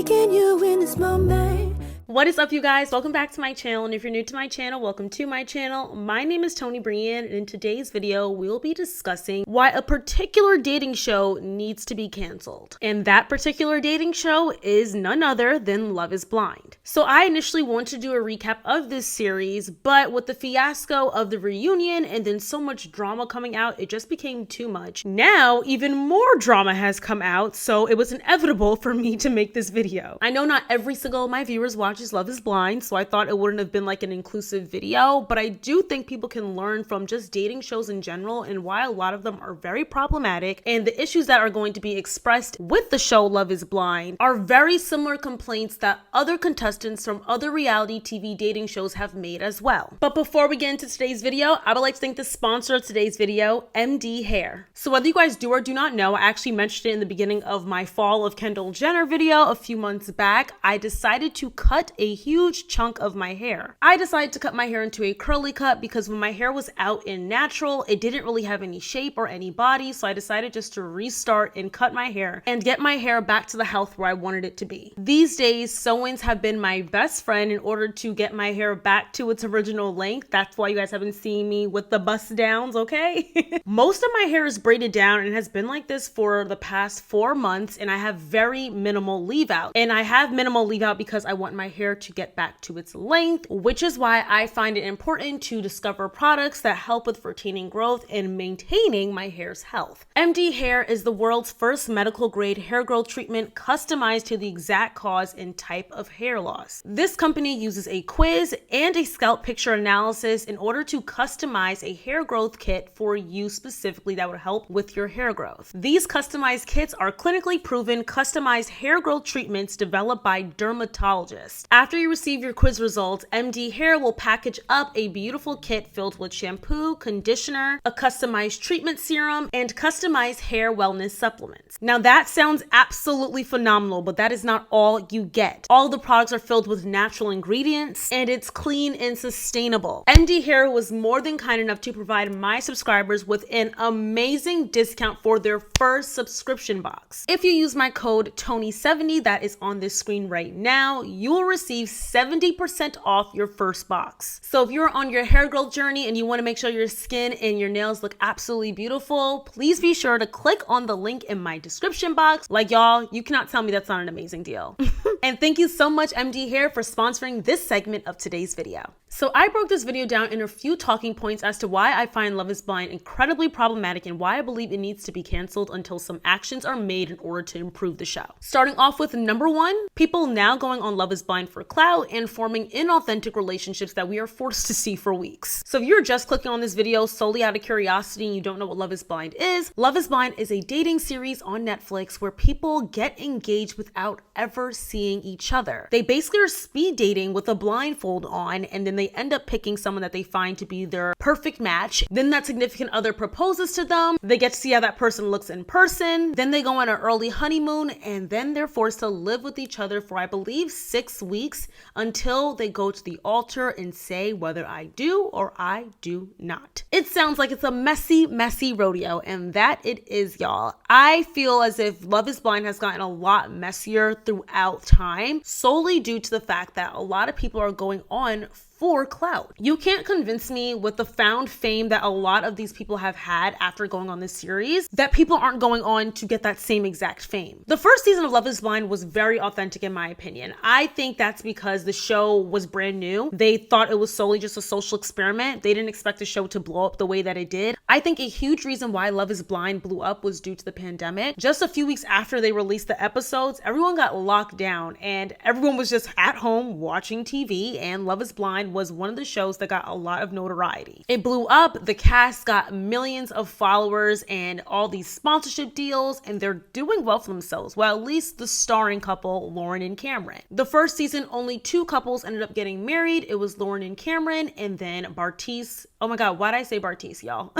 taking you in this moment. What is up, you guys? Welcome back to my channel, and if you're new to my channel, welcome to my channel. My name is Tonibryanne, and in today's video, we'll be discussing why a particular dating show needs to be canceled. And that particular dating show is none other than Love is Blind. So I initially wanted to do a recap of this series, but with the fiasco of the reunion and then so much drama coming out, it just became too much. Now, even more drama has come out, so it was inevitable for me to make this video. I know not every single of my viewers watches Love is Blind, so I thought it wouldn't have been like an inclusive video, but I do think people can learn from just dating shows in general and why a lot of them are very problematic, and the issues that are going to be expressed with the show Love is Blind are very similar complaints that other contestants from other reality TV dating shows have made as well. But before we get into today's video, I would like to thank the sponsor of today's video, MD Hair. So whether you guys do or do not know, I actually mentioned it in the beginning of my Fall of Kendall Jenner video a few months back, I decided to cut a huge chunk of my hair. I decided to cut my hair into a curly cut because when my hair was out in natural, it didn't really have any shape or any body, so I decided just to restart and cut my hair and get my hair back to the health where I wanted it to be. These days, sew-ins have been my best friend in order to get my hair back to its original length. That's why you guys haven't seen me with the bust downs, okay? Most of my hair is braided down and has been like this for the past 4 months, and I have very minimal leave out. And I have minimal leave out because I want my hair to get back to its length, which is why I find it important to discover products that help with retaining growth and maintaining my hair's health. MD Hair is the world's first medical grade hair growth treatment customized to the exact cause and type of hair loss. This company uses a quiz and a scalp picture analysis in order to customize a hair growth kit for you specifically that would help with your hair growth. These customized kits are clinically proven customized hair growth treatments developed by dermatologists. After you receive your quiz results, MD Hair will package up a beautiful kit filled with shampoo, conditioner, a customized treatment serum, and customized hair wellness supplements. Now that sounds absolutely phenomenal, but that is not all you get. All the products are filled with natural ingredients, and it's clean and sustainable. MD Hair was more than kind enough to provide my subscribers with an amazing discount for their first subscription box. If you use my code TONI70 that is on this screen right now, you will receive 70% off your first box. So if you're on your hair growth journey and you want to make sure your skin and your nails look absolutely beautiful, please be sure to click on the link in my description box. Like, y'all, you cannot tell me that's not an amazing deal. And thank you so much, MD Hair, for sponsoring this segment of today's video. So I broke this video down in a few talking points as to why I find Love is Blind incredibly problematic and why I believe it needs to be canceled until some actions are made in order to improve the show. Starting off with number 1, people now going on Love is Blind for clout and forming inauthentic relationships that we are forced to see for weeks. So if you're just clicking on this video solely out of curiosity and you don't know what Love is Blind is a dating series on Netflix where people get engaged without ever seeing each other. They basically are speed dating with a blindfold on, and then they end up picking someone that they find to be their perfect match. Then that significant other proposes to them. They get to see how that person looks in person. Then they go on an early honeymoon, and then they're forced to live with each other for, I believe, 6 weeks until they go to the altar and say whether I do or I do not. It sounds like it's a messy, messy rodeo, and that it is, y'all. I feel as if Love is Blind has gotten a lot messier throughout time, solely due to the fact that a lot of people are going on for clout. You can't convince me with the found fame that a lot of these people have had after going on this series that people aren't going on to get that same exact fame. The first season of Love is Blind was very authentic in my opinion. I think that's because the show was brand new. They thought it was solely just a social experiment. They didn't expect the show to blow up the way that it did. I think a huge reason why Love is Blind blew up was due to the pandemic. Just a few weeks after they released the episodes, everyone got locked down and everyone was just at home watching TV, and Love is Blind was one of the shows that got a lot of notoriety. It blew up, the cast got millions of followers and all these sponsorship deals, and they're doing well for themselves. Well, at least the starring couple, Lauren and Cameron. The first season, only 2 couples ended up getting married. It was Lauren and Cameron, and then Bartise. Oh my God, why'd I say Bartise, y'all?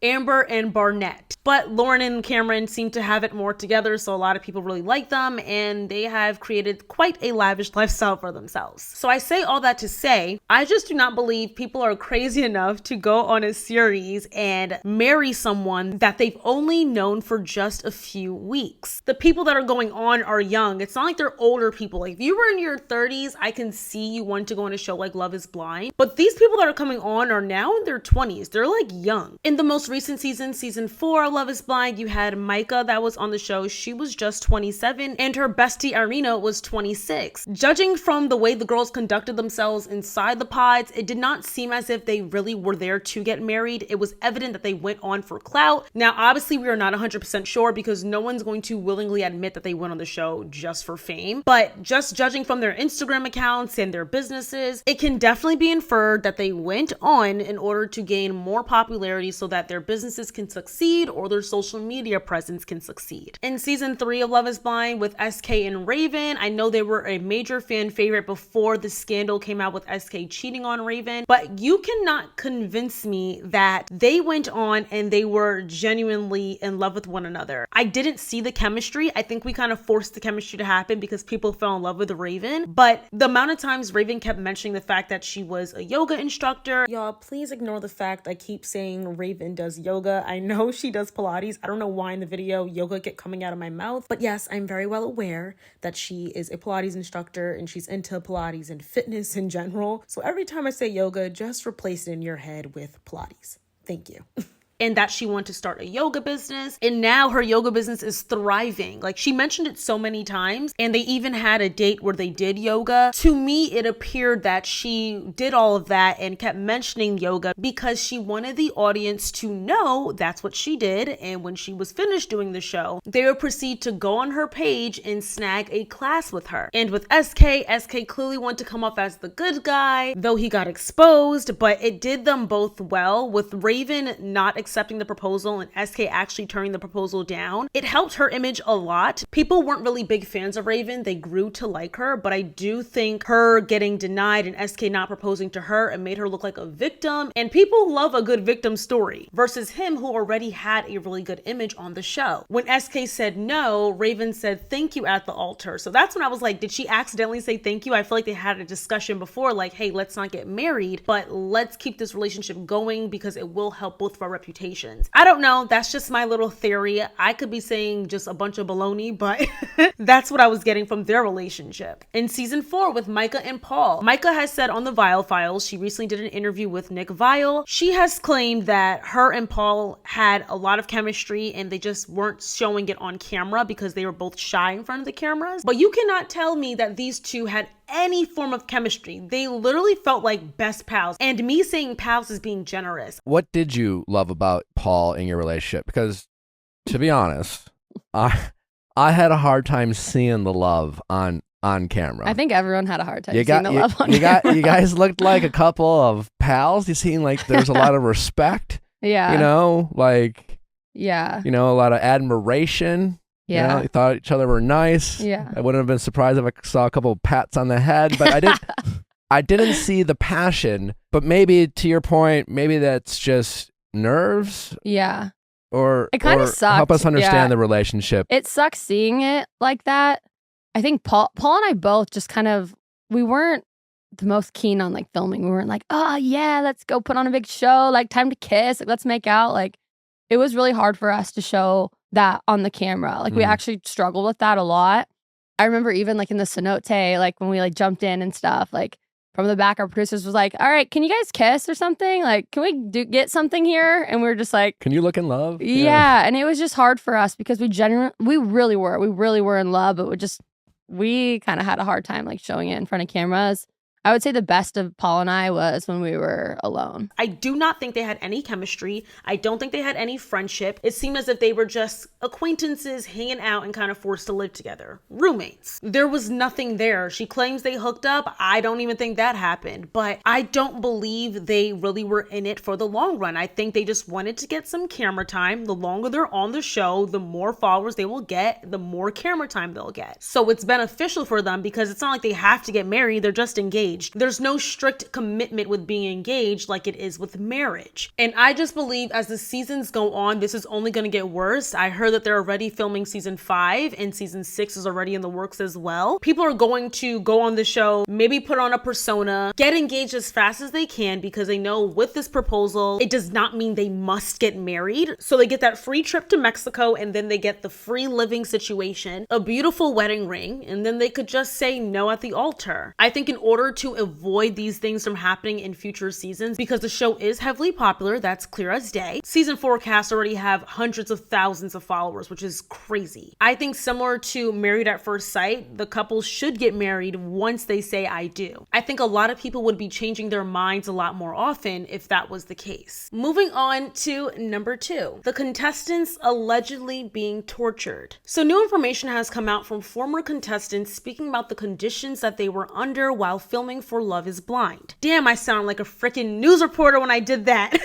Amber and Barnett. But Lauren and Cameron seem to have it more together, so a lot of people really like them, and they have created quite a lavish lifestyle for themselves. So I say all that to say, I just do not believe people are crazy enough to go on a series and marry someone that they've only known for just a few weeks. The people that are going on are young. It's not like they're older people. Like if you were in your 30s, I can see you want to go on a show like Love is Blind. But these people that are coming on are now in their 20s. They're like young. In the most recent season, season 4 of Love is Blind, you had Micah that was on the show. She was just 27 and her bestie Irina was 26. Judging from the way the girls conducted themselves inside the pods, it did not seem as if they really were there to get married. It was evident that they went on for clout. Now, obviously, we are not 100% sure because no one's going to willingly admit that they went on the show just for fame. But just judging from their Instagram accounts and their businesses, it can definitely be inferred that they went on in order to gain more popularity so that their businesses can succeed or their social media presence can succeed. In season 3 of Love is Blind with SK and Raven, I know they were a major fan favorite before the scandal came out with SK cheating on Raven, but you cannot convince me that they went on and they were genuinely in love with one another. I didn't see the chemistry. I think we kind of forced the chemistry to happen because people fell in love with Raven, but the amount of times Raven kept mentioning the fact that she was a yoga instructor. Y'all, please ignore the fact I keep saying Raven does yoga. I know she does Pilates. I don't know why in the video yoga kept coming out of my mouth, but yes, I'm very well aware that she is a Pilates instructor and she's into Pilates and fitness in general. So every time I say yoga, just replace it in your head with Pilates. Thank you. And that she wanted to start a yoga business. And now her yoga business is thriving. Like she mentioned it so many times. And they even had a date where they did yoga. To me, it appeared that she did all of that and kept mentioning yoga because she wanted the audience to know that's what she did. And when she was finished doing the show, they would proceed to go on her page and snag a class with her. And with SK clearly wanted to come off as the good guy, though he got exposed, but it did them both well, with Raven not accepting the proposal and SK actually turning the proposal down. It helped her image a lot. People weren't really big fans of Raven. They grew to like her, but I do think her getting denied and SK not proposing to her, it made her look like a victim. And people love a good victim story versus him who already had a really good image on the show. When SK said no, Raven said thank you at the altar. So that's when I was like, did she accidentally say thank you? I feel like they had a discussion before, like, hey, let's not get married, but let's keep this relationship going because it will help both of our reputations. I don't know. That's just my little theory. I could be saying just a bunch of baloney, but that's what I was getting from their relationship. In season 4 with Micah and Paul, Micah has said on the Vile Files, she recently did an interview with Nick Vile. She has claimed that her and Paul had a lot of chemistry and they just weren't showing it on camera because they were both shy in front of the cameras. But you cannot tell me that these two had any form of chemistry. They literally felt like best pals, and me saying pals is being generous. What did you love about Paul in your relationship? Because to be honest, I had a hard time seeing the love on camera. I think everyone had a hard time seeing the love on camera. You guys looked like a couple of pals. You seemed like there's a lot of respect. Yeah. You know, like, yeah. You know, a lot of admiration. Yeah. You know, they thought each other were nice. Yeah. I wouldn't have been surprised if I saw a couple of pats on the head, but I didn't see the passion. But maybe to your point, maybe that's just nerves. Yeah. Or it kind of sucks. Help us understand the relationship. It sucks seeing it like that. I think Paul and I both just kind of, we weren't the most keen on like filming. We weren't like, oh yeah, let's go put on a big show, like time to kiss, like let's make out. Like it was really hard for us to show that on the camera. Like we actually struggled with that a lot. I remember even like in the cenote, like when we like jumped in and stuff, like from the back, our producers was like, all right, can you guys kiss or something? Like, can we get something here? And we were just like, can you look in love? Yeah. And it was just hard for us because we really were in love, but we kind of had a hard time like showing it in front of cameras. I would say the best of Paul and I was when we were alone. I do not think they had any chemistry. I don't think they had any friendship. It seemed as if they were just acquaintances hanging out and kind of forced to live together. Roommates. There was nothing there. She claims they hooked up. I don't even think that happened. But I don't believe they really were in it for the long run. I think they just wanted to get some camera time. The longer they're on the show, the more followers they will get, the more camera time they'll get. So it's beneficial for them because it's not like they have to get married. They're just engaged. engaged. There's no strict commitment with being engaged like it is with marriage. And I just believe as the seasons go on, this is only going to get worse. I heard that they're already filming season 5 and season 6 is already in the works as well. People are going to go on the show, maybe put on a persona, get engaged as fast as they can because they know with this proposal, it does not mean they must get married. So they get that free trip to Mexico and then they get the free living situation, a beautiful wedding ring, and then they could just say no at the altar. I think in order to avoid these things from happening in future seasons, because the show is heavily popular, that's clear as day. Season 4 cast already have hundreds of thousands of followers, which is crazy. I think similar to Married at First Sight, the couple should get married once they say I do. I think a lot of people would be changing their minds a lot more often if that was the case. Moving on to number 2, the contestants allegedly being tortured. So new information has come out from former contestants speaking about the conditions that they were under while filming for Love is Blind. Damn, I sound like a freaking news reporter when I did that.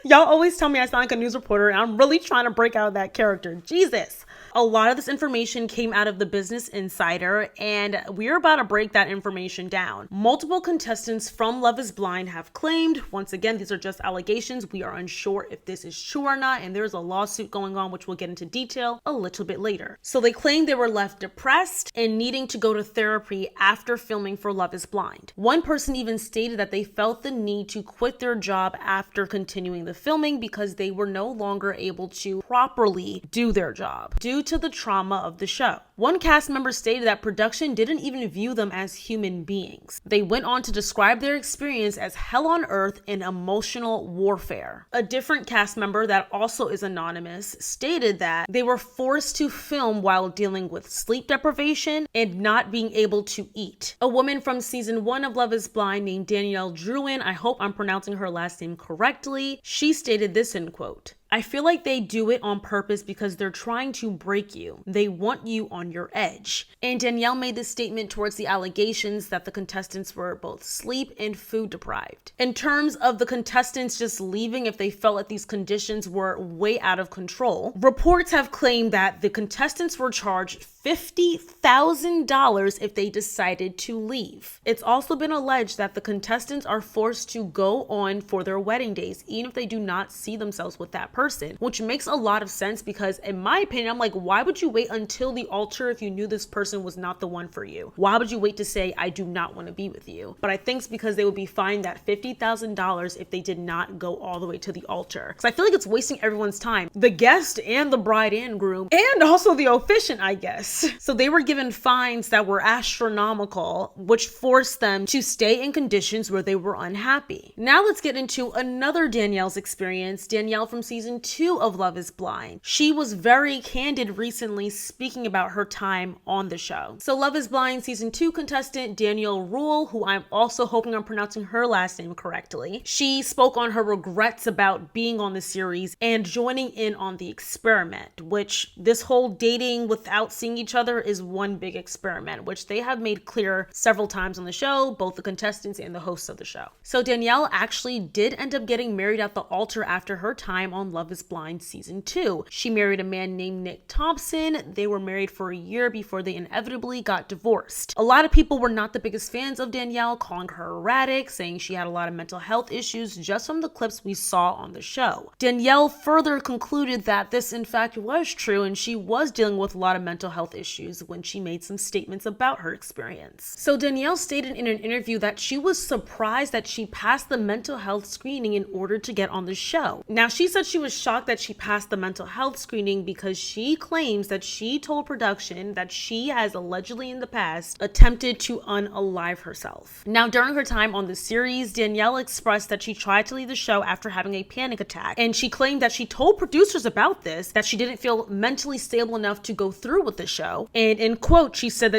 Y'all always tell me I sound like a news reporter, and I'm really trying to break out of that character. Jesus. A lot of this information came out of the Business Insider, and we're about to break that information down. Multiple contestants from Love is Blind have claimed, once again, these are just allegations. We are unsure if this is true or not, and there's a lawsuit going on, which we'll get into detail a little bit later. So they claim they were left depressed and needing to go to therapy after filming for Love is Blind. One person even stated that they felt the need to quit their job after continuing the filming because they were no longer able to properly do their job due to the trauma of the show. One cast member stated that production didn't even view them as human beings. They went on to describe their experience as hell on earth and emotional warfare. A different cast member that also is anonymous stated that they were forced to film while dealing with sleep deprivation and not being able to eat. A woman from season 1 of Love is Blind named Danielle Druin, I hope I'm pronouncing her last name correctly, she stated this in quote, "I feel like they do it on purpose because they're trying to break you. They want you on your edge." And Danielle made this statement towards the allegations that the contestants were both sleep and food deprived. In terms of the contestants just leaving if they felt like these conditions were way out of control, reports have claimed that the contestants were charged $50,000 if they decided to leave. It's also been alleged that the contestants are forced to go on for their wedding days, even if they do not see themselves with that person, which makes a lot of sense because in my opinion, I'm like, why would you wait until the altar if you knew this person was not the one for you? Why would you wait to say, I do not want to be with you? But I think it's because they would be fined that $50,000 if they did not go all the way to the altar. Because I feel like it's wasting everyone's time, the guest and the bride and groom, and also the officiant, I guess. So they were given fines that were astronomical, which forced them to stay in conditions where they were unhappy. Now let's get into another Danielle's experience, Danielle from season 2 of Love is Blind. She was very candid recently speaking about her time on the show. So Love is Blind season 2 contestant Danielle Rule, who I'm also hoping I'm pronouncing her last name correctly, she spoke on her regrets about being on the series and joining in on the experiment, which this whole dating without seeing each other is one big experiment, which they have made clear several times on the show, both the contestants and the hosts of the show. So Danielle actually did end up getting married at the altar after her time on Love is Blind season 2. She married a man named Nick Thompson. They were married for a year before they inevitably got divorced. A lot of people were not the biggest fans of Danielle, calling her erratic, saying she had a lot of mental health issues just from the clips we saw on the show. Danielle further concluded that this in fact was true and she was dealing with a lot of mental health issues when she made some statements about her experience. So Danielle stated in an interview that she was surprised that she passed the mental health screening in order to get on the show. Now she said she was shocked that she passed the mental health screening because she claims that she told production that she has allegedly in the past attempted to unalive herself. Now during her time on the series, Danielle expressed that she tried to leave the show after having a panic attack, and she claimed that she told producers about this, that she didn't feel mentally stable enough to go through with the show. And in quote, she said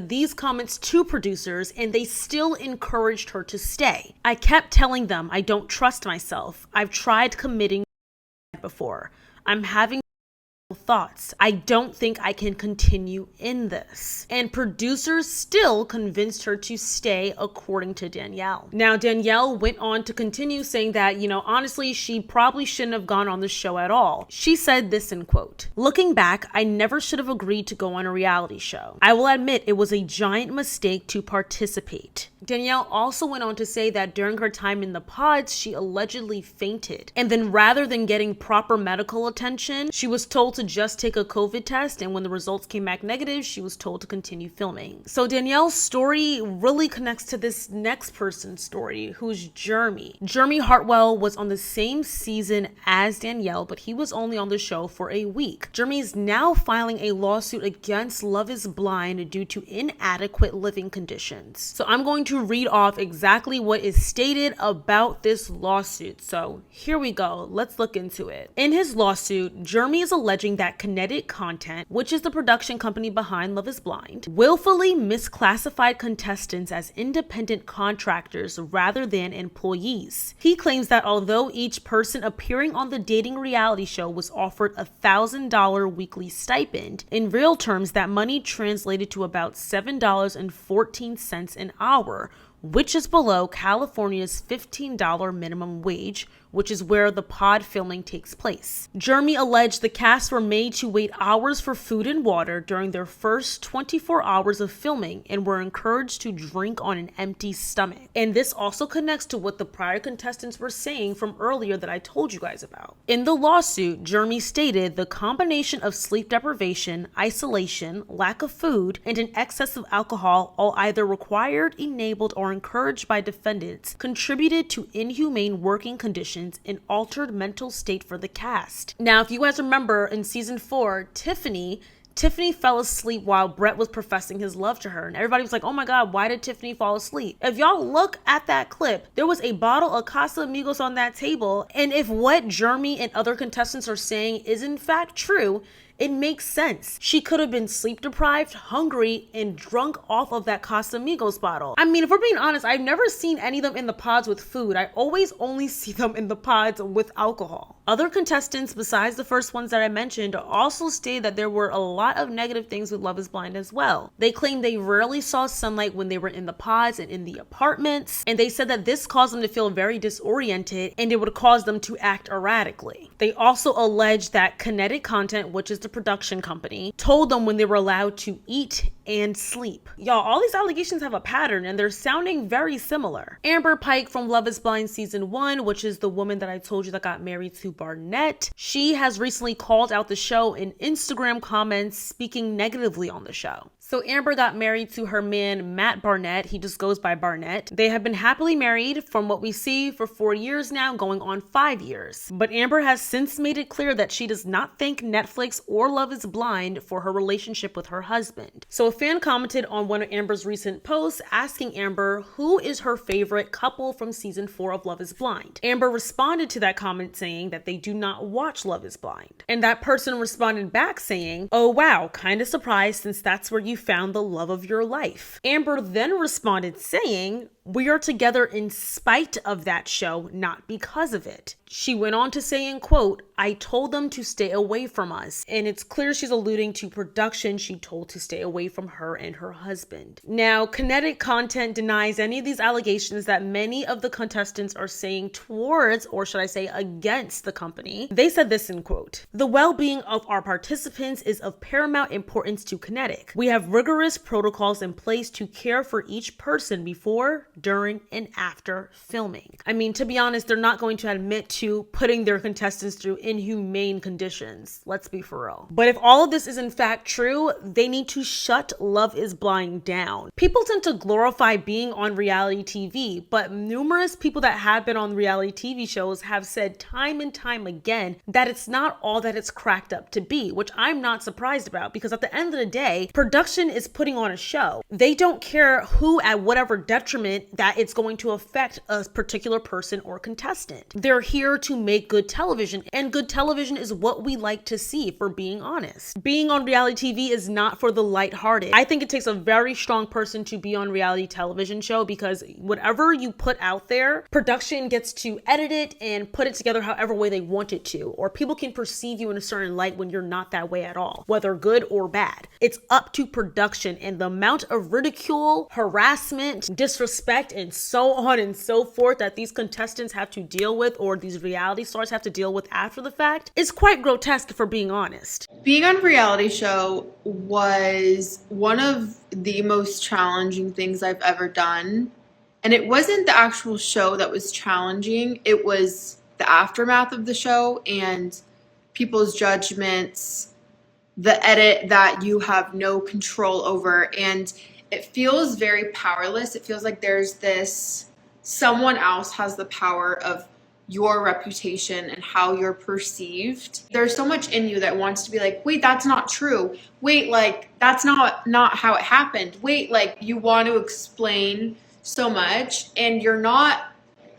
these comments to producers and they still encouraged her to stay. "I kept telling them I don't trust myself. I've tried committing before. I'm having thoughts. I don't think I can continue in this. And producers still convinced her to stay, according to Danielle. Now, Danielle went on to continue saying that, honestly, she probably shouldn't have gone on the show at all. She said this in quote, "Looking back, I never should have agreed to go on a reality show. I will admit it was a giant mistake to participate." Danielle also went on to say that during her time in the pods, she allegedly fainted. And then rather than getting proper medical attention, she was told to just take a COVID test. And when the results came back negative, she was told to continue filming. So Danielle's story really connects to this next person's story, who's Jeremy. Jeremy Hartwell was on the same season as Danielle, but he was only on the show for a week. Jeremy is now filing a lawsuit against Love is Blind due to inadequate living conditions. So I'm going to read off exactly what is stated about this lawsuit. So here we go. Let's look into it. In his lawsuit, Jeremy is alleging that Kinetic Content, which is the production company behind Love is Blind, willfully misclassified contestants as independent contractors rather than employees. He claims that although each person appearing on the dating reality show was offered a $1,000 weekly stipend, in real terms that money translated to about $7.14 an hour, which is below California's $15 minimum wage, which is where the pod filming takes place. Jeremy alleged the cast were made to wait hours for food and water during their first 24 hours of filming and were encouraged to drink on an empty stomach. And this also connects to what the prior contestants were saying from earlier that I told you guys about. In the lawsuit, Jeremy stated the combination of sleep deprivation, isolation, lack of food, and an excess of alcohol, all either required, enabled, or encouraged by defendants, contributed to inhumane working conditions and altered mental state for the cast. Now, if you guys remember in season 4, Tiffany fell asleep while Brett was professing his love to her. And everybody was like, oh my God, why did Tiffany fall asleep? If y'all look at that clip, there was a bottle of Casamigos on that table. And if what Jeremy and other contestants are saying is in fact true, it makes sense. She could have been sleep deprived, hungry, and drunk off of that Casamigos bottle. I mean, if we're being honest, I've never seen any of them in the pods with food. I always only see them in the pods with alcohol. Other contestants, besides the first ones that I mentioned, also stated that there were a lot of negative things with Love is Blind as well. They claimed they rarely saw sunlight when they were in the pods and in the apartments, and they said that this caused them to feel very disoriented and it would cause them to act erratically. They also alleged that Kinetic Content, which is the production company, told them when they were allowed to eat and sleep. Y'all, all these allegations have a pattern and they're sounding very similar. Amber Pike from Love is Blind season 1, which is the woman that I told you that got married to Barnett, she has recently called out the show in Instagram comments speaking negatively on the show. So Amber got married to her man, Matt Barnett. He just goes by Barnett. They have been happily married from what we see for 4 years now, going on 5 years. But Amber has since made it clear that she does not thank Netflix or Love is Blind for her relationship with her husband. So a fan commented on one of Amber's recent posts asking Amber who is her favorite couple from season 4 of Love is Blind. Amber responded to that comment saying that they do not watch Love is Blind. And that person responded back saying, oh wow, kind of surprised since that's where you found the love of your life. Amber then responded saying, we are together in spite of that show, not because of it. She went on to say in quote, I told them to stay away from us. And it's clear she's alluding to production she told to stay away from her and her husband. Now, Kinetic Content denies any of these allegations that many of the contestants are saying towards, or should I say against the company. They said this in quote, the well-being of our participants is of paramount importance to Kinetic. We have rigorous protocols in place to care for each person before, during, and after filming. I mean, to be honest, they're not going to admit to putting their contestants through inhumane conditions. Let's be for real. But if all of this is in fact true, they need to shut Love is Blind down. People tend to glorify being on reality TV, but numerous people that have been on reality TV shows have said time and time again that it's not all that it's cracked up to be, which I'm not surprised about because at the end of the day, production is putting on a show. They don't care who at whatever detriment that it's going to affect a particular person or contestant. They're here to make good television, and good television is what we like to see, for being honest. Being on reality TV is not for the lighthearted. I think it takes a very strong person to be on reality television show, because whatever you put out there, production gets to edit it and put it together however way they want it to, or people can perceive you in a certain light when you're not that way at all, whether good or bad. It's up to production, and the amount of ridicule, harassment, disrespect, and so on and so forth that these contestants have to deal with, or these reality stars have to deal with after the fact, is quite grotesque, for being honest. Being on a reality show was one of the most challenging things I've ever done. And it wasn't the actual show that was challenging, it was the aftermath of the show and people's judgments, the edit that you have no control over. And it feels very powerless. It feels like there's this, someone else has the power of your reputation and how you're perceived. There's so much in you that wants to be like, wait, that's not true. Wait, like, that's not how it happened. Wait, like, you want to explain so much, and you're not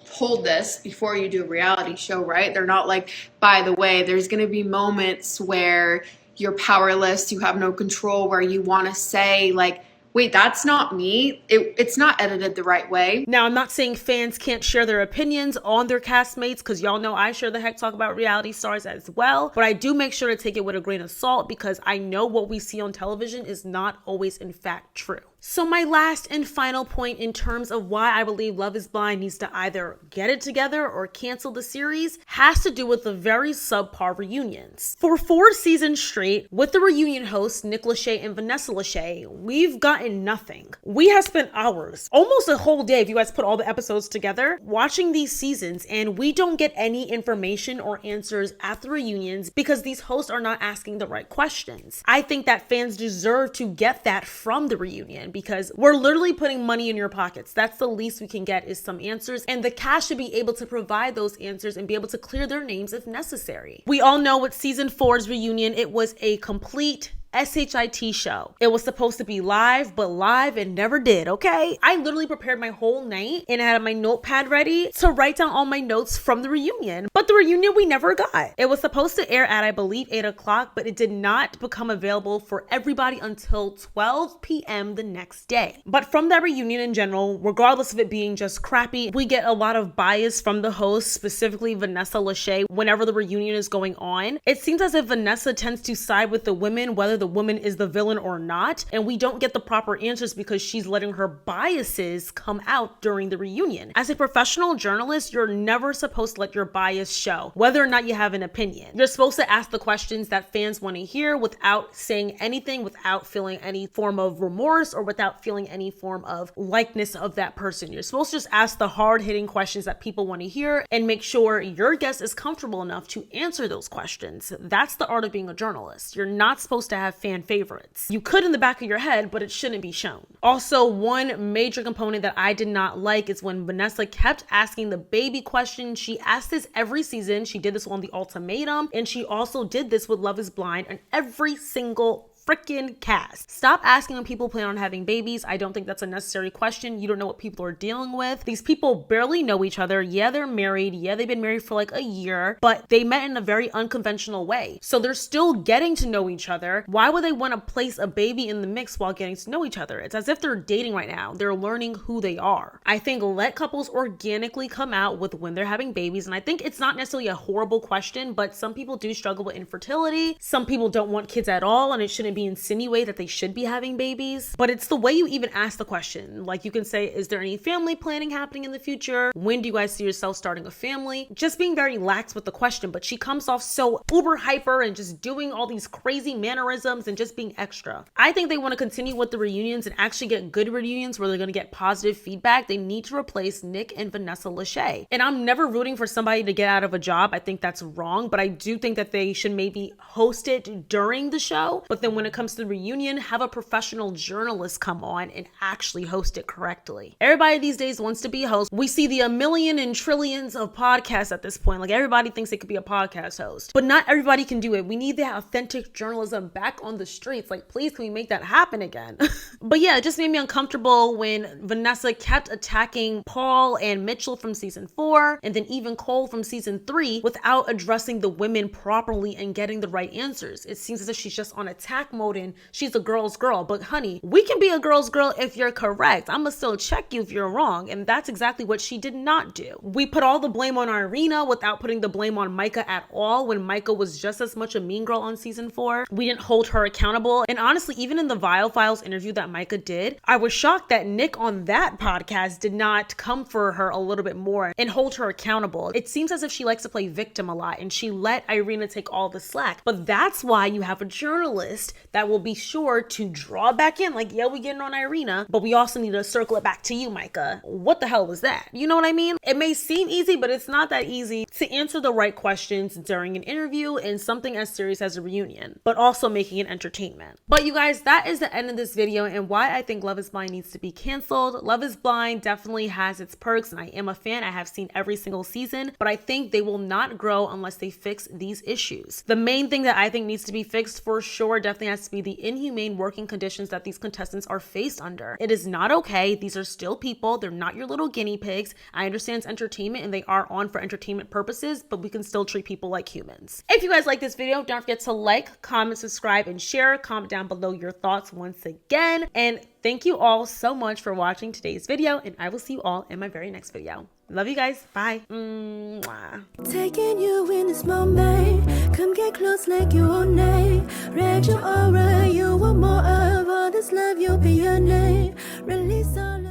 told this before you do a reality show, right? They're not like, by the way, there's going to be moments where you're powerless, you have no control, where you want to say like, wait, that's not me. It's not edited the right way. Now, I'm not saying fans can't share their opinions on their castmates, because y'all know I sure the heck talk about reality stars as well. But I do make sure to take it with a grain of salt, because I know what we see on television is not always in fact true. So my last and final point in terms of why I believe Love is Blind needs to either get it together or cancel the series has to do with the very subpar reunions. For 4 seasons straight, with the reunion hosts Nick Lachey and Vanessa Lachey, we've gotten nothing. We have spent hours, almost a whole day if you guys put all the episodes together, watching these seasons, and we don't get any information or answers at the reunions because these hosts are not asking the right questions. I think that fans deserve to get that from the reunion, because we're literally putting money in your pockets. That's the least we can get, is some answers, and the cast should be able to provide those answers and be able to clear their names if necessary. We all know with season 4's reunion, it was a complete SHIT show. It was supposed to be live, but live it never did, okay? I literally prepared my whole night and I had my notepad ready to write down all my notes from the reunion, but the reunion we never got. It was supposed to air at, I believe, 8 o'clock, but it did not become available for everybody until 12 p.m. the next day. But from that reunion in general, regardless of it being just crappy, we get a lot of bias from the host, specifically Vanessa Lachey, whenever the reunion is going on. It seems as if Vanessa tends to side with the women, whether the woman is the villain or not, and we don't get the proper answers because she's letting her biases come out during the reunion. As a professional journalist, you're never supposed to let your bias show, whether or not you have an opinion. You're supposed to ask the questions that fans want to hear without saying anything, without feeling any form of remorse, or without feeling any form of likeness of that person. You're supposed to just ask the hard-hitting questions that people want to hear and make sure your guest is comfortable enough to answer those questions. That's the art of being a journalist. You're not supposed to have fan favorites. You could in the back of your head, but it shouldn't be shown. Also, one major component that I did not like is when Vanessa kept asking the baby question. She asked this every season. She did this on The Ultimatum, and she also did this with Love is Blind, and every single freaking cast. Stop asking when people plan on having babies. I don't think that's a necessary question. You don't know what people are dealing with. These people barely know each other. Yeah, they're married. Yeah, they've been married for like a year, but they met in a very unconventional way. So they're still getting to know each other. Why would they want to place a baby in the mix while getting to know each other? It's as if they're dating right now. They're learning who they are. I think let couples organically come out with when they're having babies. And I think it's not necessarily a horrible question, but some people do struggle with infertility. Some people don't want kids at all, and it shouldn't be insinuate that they should be having babies, but it's the way you even ask the question. Like, you can say, is there any family planning happening in the future? When do you guys see yourself starting a family? Just being very lax with the question, but she comes off so uber hyper and just doing all these crazy mannerisms and just being extra. I think they want to continue with the reunions and actually get good reunions where they're going to get positive feedback. They need to replace Nick and Vanessa Lachey. And I'm never rooting for somebody to get out of a job. I think that's wrong, but I do think that they should maybe host it during the show, but then when it comes to the reunion, have a professional journalist come on and actually host it correctly. Everybody these days wants to be a host. We see a million and trillions of podcasts at this point. Like, everybody thinks they could be a podcast host, but not everybody can do it. We need that authentic journalism back on the streets. Like, please, can we make that happen again? But yeah, it just made me uncomfortable when Vanessa kept attacking Paul and Mitchell from season 4, and then even Cole from season 3, without addressing the women properly and getting the right answers. It seems as if she's just on attack mode and she's a girl's girl. But honey, we can be a girl's girl if you're correct. I'm gonna still check you if you're wrong. And that's exactly what she did not do. We put all the blame on Irina without putting the blame on Micah at all, when Micah was just as much a mean girl on season 4. We didn't hold her accountable. And honestly, even in the Vile Files interview that Micah did, I was shocked that Nick on that podcast did not come for her a little bit more and hold her accountable. It seems as if she likes to play victim a lot, and she let Irina take all the slack. But that's why you have a journalist that will be sure to draw back in, like, yeah, we getting on Irina, but we also need to circle it back to you, Micah. What the hell was that? You know what I mean? It may seem easy, but it's not that easy to answer the right questions during an interview in something as serious as a reunion, but also making it entertainment. But you guys, that is the end of this video and why I think Love is Blind needs to be canceled. Love is Blind definitely has its perks, and I am a fan. I have seen every single season, but I think they will not grow unless they fix these issues. The main thing that I think needs to be fixed for sure definitely has to be the inhumane working conditions that these contestants are faced under. It is not okay. These are still people. They're not your little guinea pigs. I understand it's entertainment and they are on for entertainment purposes, but we can still treat people like humans. If you guys like this video, don't forget to like, comment, subscribe, and share. Comment down below your thoughts once again. And thank you all so much for watching today's video, and I will see you all in my very next video. Love you guys. Bye. Mwah. Taking you in this moment. Come get close like you own name. Read your aura, you want more of all this love, you'll be your name. Release all of